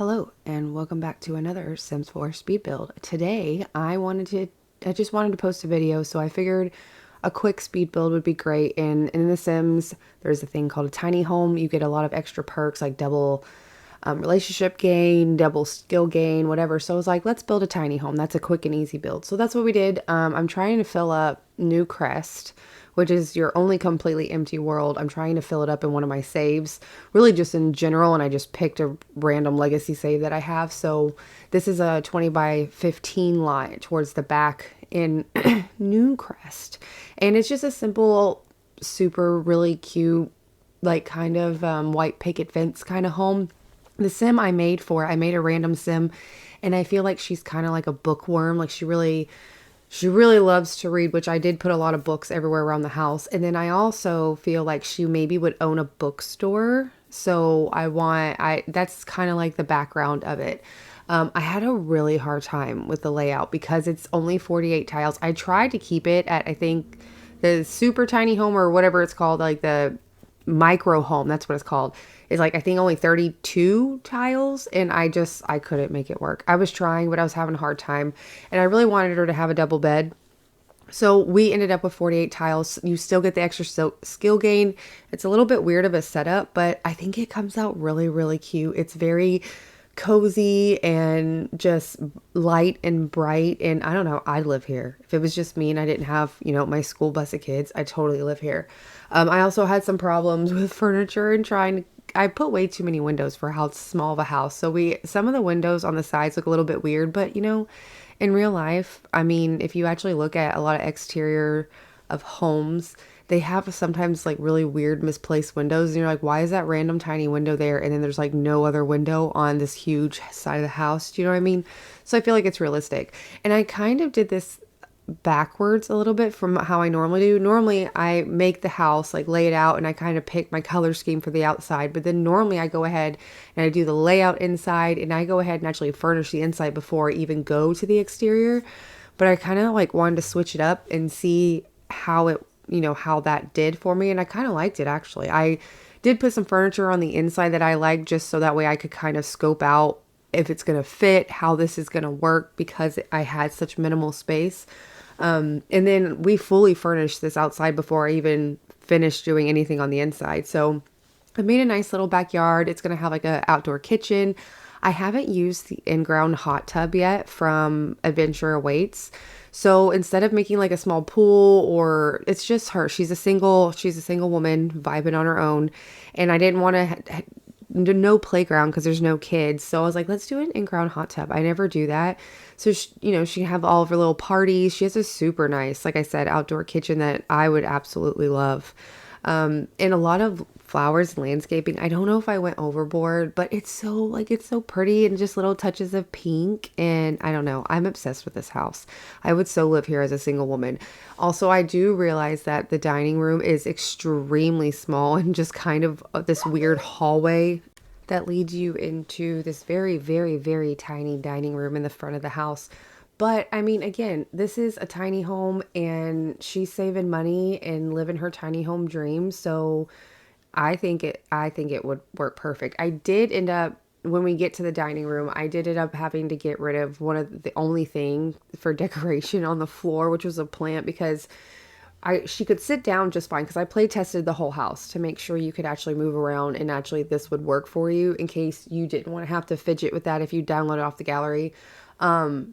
Hello and welcome back to another Sims 4 speed build. Today I just wanted to post a video, so I figured a quick speed build would be great. And in The Sims, there's a thing called a tiny home. You get a lot of extra perks like double relationship gain, double skill gain, whatever. So I was like, let's build a tiny home. That's a quick and easy build. So that's what we did. I'm trying to fill up New Crest, which is your only completely empty world. I'm trying to fill it up in one of my saves, really just in general, and I just picked a random legacy save that I have. So this is a 20 by 15 lot towards the back in New Crest. And it's just a simple, super, really cute, like kind of white picket fence kind of home. The sim I made a random sim, and I feel like she's kind of like a bookworm. Like she really loves to read, which I did put a lot of books everywhere around the house. And then I also feel like she maybe would own a bookstore. So that's kind of like the background of it. I had a really hard time with the layout because it's only 48 tiles. I tried to keep it at, I think, the super tiny home or whatever it's called, like the micro home, that's what it's called, is like I think only 32 tiles, and I couldn't make it work. I was trying, but I was having a hard time, and I really wanted her to have a double bed. So we ended up with 48 tiles. You still get the extra skill gain. It's a little bit weird of a setup, but I think it comes out really, really cute. It's very cozy and just light and bright. And I don't know, I'd live here. If it was just me and I didn't have, my school bus of kids, I'd totally live here. I also had some problems with furniture and I put way too many windows for how small of a house. So some of the windows on the sides look a little bit weird, but in real life, I mean, if you actually look at a lot of exterior of homes, they have sometimes like really weird misplaced windows, and you're like, why is that random tiny window there? And then there's like no other window on this huge side of the house. Do you know what I mean? So I feel like it's realistic. And I kind of did this backwards a little bit from how I normally do. Normally I make the house, like lay it out, and I kind of pick my color scheme for the outside, but then normally I go ahead and I do the layout inside, and I go ahead and actually furnish the inside before I even go to the exterior. But I kind of like wanted to switch it up and see how that did for me, and I kind of liked it actually. I did put some furniture on the inside that I liked, just so that way I could kind of scope out if it's going to fit, how this is going to work, because I had such minimal space. And then we fully furnished this outside before I even finished doing anything on the inside. So I made a nice little backyard. It's going to have like an outdoor kitchen. I haven't used the in-ground hot tub yet from Adventure Awaits. So instead of making like a small pool, or it's just her, she's a single woman vibing on her own. And I didn't want to no playground because there's no kids. So I was like, let's do an in-ground hot tub. I never do that. So she can have all of her little parties. She has a super nice, like I said, outdoor kitchen that I would absolutely love. And a lot of flowers and landscaping. I don't know if I went overboard, but it's so pretty, and just little touches of pink. And I don't know, I'm obsessed with this house. I would so live here as a single woman. Also, I do realize that the dining room is extremely small and just kind of this weird hallway that leads you into this very, very, very tiny dining room in the front of the house. But I mean, again, this is a tiny home, and she's saving money and living her tiny home dream. So I think it would work perfect. I did end up, when we get to the dining room, I did end up having to get rid of one of the only thing for decoration on the floor, which was a plant, because she could sit down just fine, because I play tested the whole house to make sure you could actually move around, and actually this would work for you in case you didn't want to have to fidget with that if you download it off the gallery.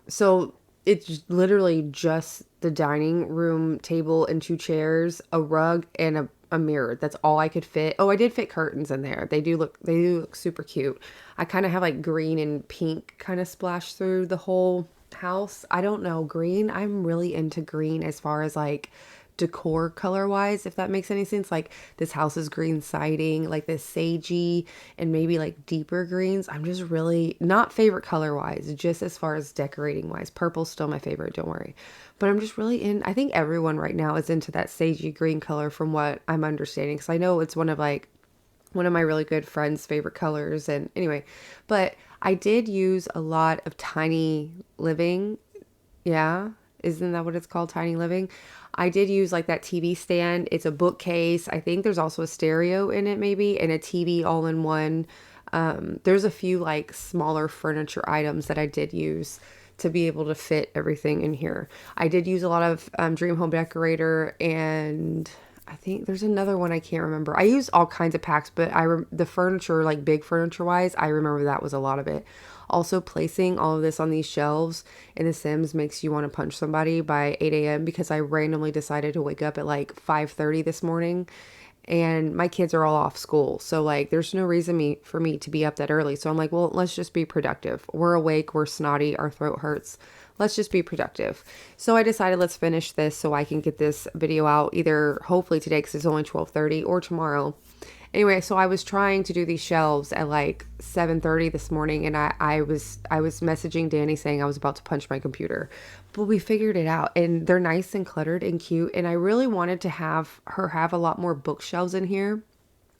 So it's literally just the dining room table and 2 chairs, a rug, and a mirror. That's all I could fit. Oh, I did fit curtains in there. They do look super cute. I kind of have like green and pink kind of splash through the whole house. I don't know, green. I'm really into green as far as like decor color wise, if that makes any sense. Like this house is green siding, like this sagey and maybe like deeper greens. I'm just really not favorite color wise, just as far as decorating wise. Purple's still my favorite, don't worry. But I'm just really I think everyone right now is into that sagey green color from what I'm understanding, because I know it's one of my really good friends' favorite colors. And anyway, but I did use a lot of tiny living. Yeah, isn't that what it's called? Tiny living. I did use like that TV stand. It's a bookcase. I think there's also a stereo in it maybe, and a TV all in one. There's a few like smaller furniture items that I did use to be able to fit everything in here. I did use a lot of Dream Home Decorator, and I think there's another one I can't remember. I used all kinds of packs, but the furniture, like big furniture wise, I remember that was a lot of it. Also, placing all of this on these shelves in The Sims makes you want to punch somebody by 8 a.m. because I randomly decided to wake up at like 5:30 this morning, and my kids are all off school. So like there's no reason for me to be up that early. So I'm like, well, let's just be productive. We're awake, we're snotty, our throat hurts. Let's just be productive. So I decided let's finish this so I can get this video out either hopefully today because it's only 12:30 or tomorrow. Anyway, so I was trying to do these shelves at like 7:30 this morning, and I was messaging Danny saying I was about to punch my computer. But we figured it out, and they're nice and cluttered and cute, and I really wanted to have her have a lot more bookshelves in here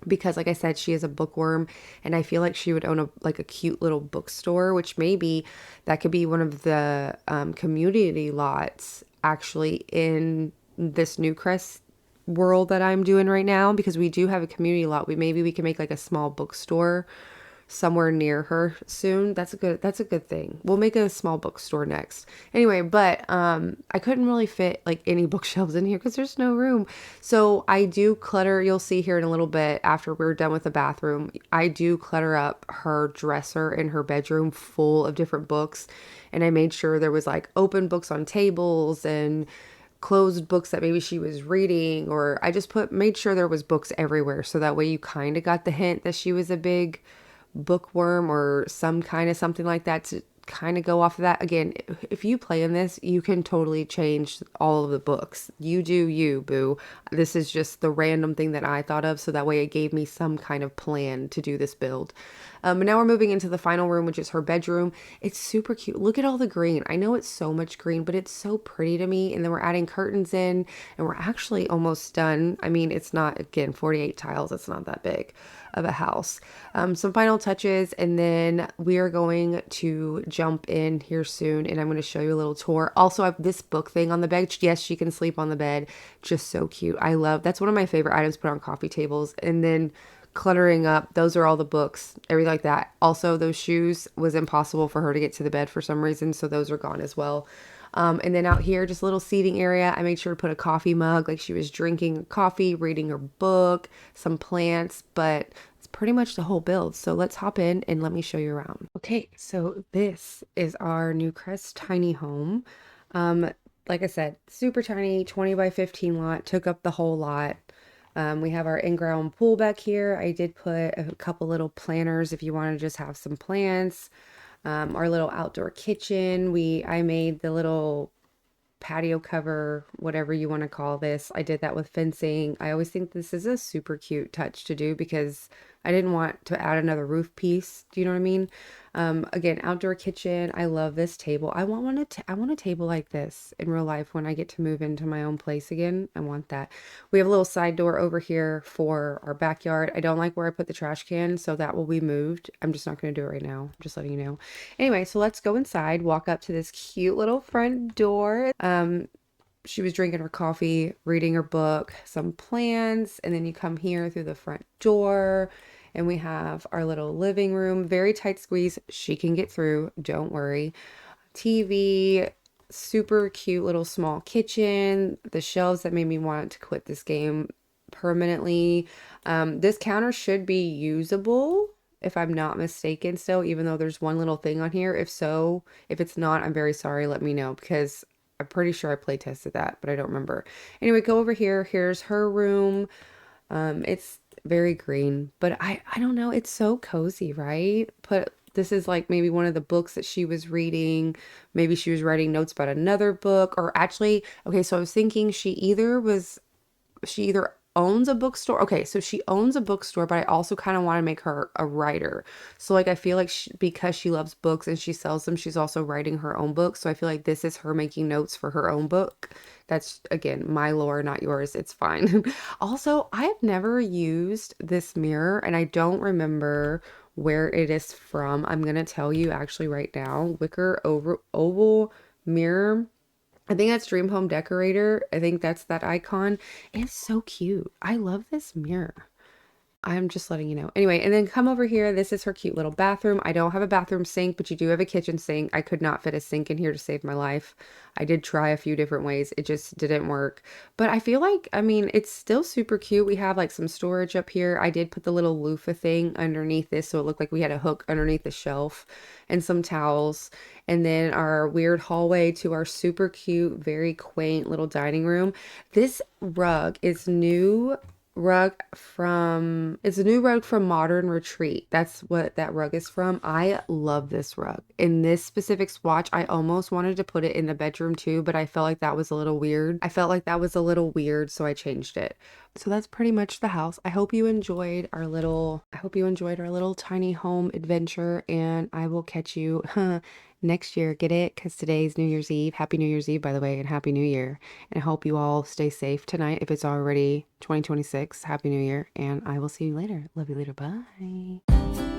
because like I said, she is a bookworm, and I feel like she would own a cute little bookstore, which maybe that could be one of the community lots actually in this Newcrest world that I'm doing right now, because we do have a community lot. Maybe we can make like a small bookstore somewhere near her soon. That's a good thing. We'll make a small bookstore next. Anyway, but I couldn't really fit like any bookshelves in here because there's no room. So I do clutter. You'll see here in a little bit after we're done with the bathroom. I do clutter up her dresser in her bedroom full of different books, and I made sure there was like open books on tables and closed books that maybe she was reading, or I just made sure there was books everywhere, so that way you kind of got the hint that she was a big bookworm or some kind of something like that, to kind of go off of that. Again, if you play in this, you can totally change all of the books. You do you, boo. This is just the random thing that I thought of, so that way it gave me some kind of plan to do this build. But now we're moving into the final room, which is her bedroom. It's super cute. Look at all the green. I know it's so much green, but it's so pretty to me. And then we're adding curtains in, and we're actually almost done. I mean, it's not, again, 48 tiles. It's not that big of a house. Some final touches, and then we are going to jump in here soon, and I'm going to show you a little tour. Also, I have this book thing on the bed. Yes, she can sleep on the bed. Just so cute. That's one of my favorite items to put on coffee tables. And then cluttering up, those are all the books, everything like that. Also, those shoes was impossible for her to get to the bed for some reason, so those are gone as well. And then out here, just a little seating area. I made sure to put a coffee mug, like she was drinking coffee, reading her book, some plants, but it's pretty much the whole build. So let's hop in and let me show you around. Okay, so this is our Newcrest tiny home. Like I said, super tiny, 20 by 15 lot, took up the whole lot. We have our in-ground pool back here. I did put a couple little planters if you want to just have some plants. Our little outdoor kitchen. I made the little patio cover, whatever you want to call this. I did that with fencing. I always think this is a super cute touch to do because I didn't want to add another roof piece. Do you know what I mean? Again, outdoor kitchen. I love this table. I want a table like this in real life when I get to move into my own place again. I want that. We have a little side door over here for our backyard. I don't like where I put the trash can, so that will be moved. I'm just not going to do it right now. I'm just letting you know. Anyway, so let's go inside, walk up to this cute little front door. She was drinking her coffee, reading her book, some plants, and then you come here through the front door, and we have our little living room. Very tight squeeze. She can get through, don't worry. TV, super cute little small kitchen. The shelves that made me want to quit this game permanently. This counter should be usable, if I'm not mistaken still, even though there's one little thing on here. If it's not, I'm very sorry. Let me know, because I'm pretty sure I play tested that, but I don't remember. Anyway, go over here. Here's her room. It's very green, but I don't know. It's so cozy, right? This is like maybe one of the books that she was reading. Maybe she was writing notes about another book, or actually, okay, so I was thinking she either owns a bookstore. Okay, so she owns a bookstore, but I also kind of want to make her a writer. So like I feel like because she loves books and she sells them, she's also writing her own books. So I feel like this is her making notes for her own book. That's, again, my lore, not yours. It's fine. Also, I have never used this mirror, and I don't remember where it is from. I'm going to tell you actually right now. Wicker oval mirror. I think that's Dream Home Decorator. I think that's that icon. It's so cute. I love this mirror. I'm just letting you know. Anyway, and then come over here. This is her cute little bathroom. I don't have a bathroom sink, but you do have a kitchen sink. I could not fit a sink in here to save my life. I did try a few different ways. It just didn't work. But I feel like, I mean, it's still super cute. We have like some storage up here. I did put the little loofah thing underneath this, so it looked like we had a hook underneath the shelf and some towels. And then our weird hallway to our super cute, very quaint little dining room. This rug is new it's a new rug from Modern Retreat. That's what that rug is from. I love this rug. In this specific swatch, I almost wanted to put it in the bedroom too, but I felt like that was a little weird. So I changed it. So that's pretty much the house. I hope you enjoyed our little tiny home adventure, and I will catch you next year. Get it? Because today's New Year's Eve. Happy New Year's Eve, by the way, and Happy New Year. And I hope you all stay safe tonight. If it's already 2026, Happy New Year, and I will see you later. Love you later. Bye.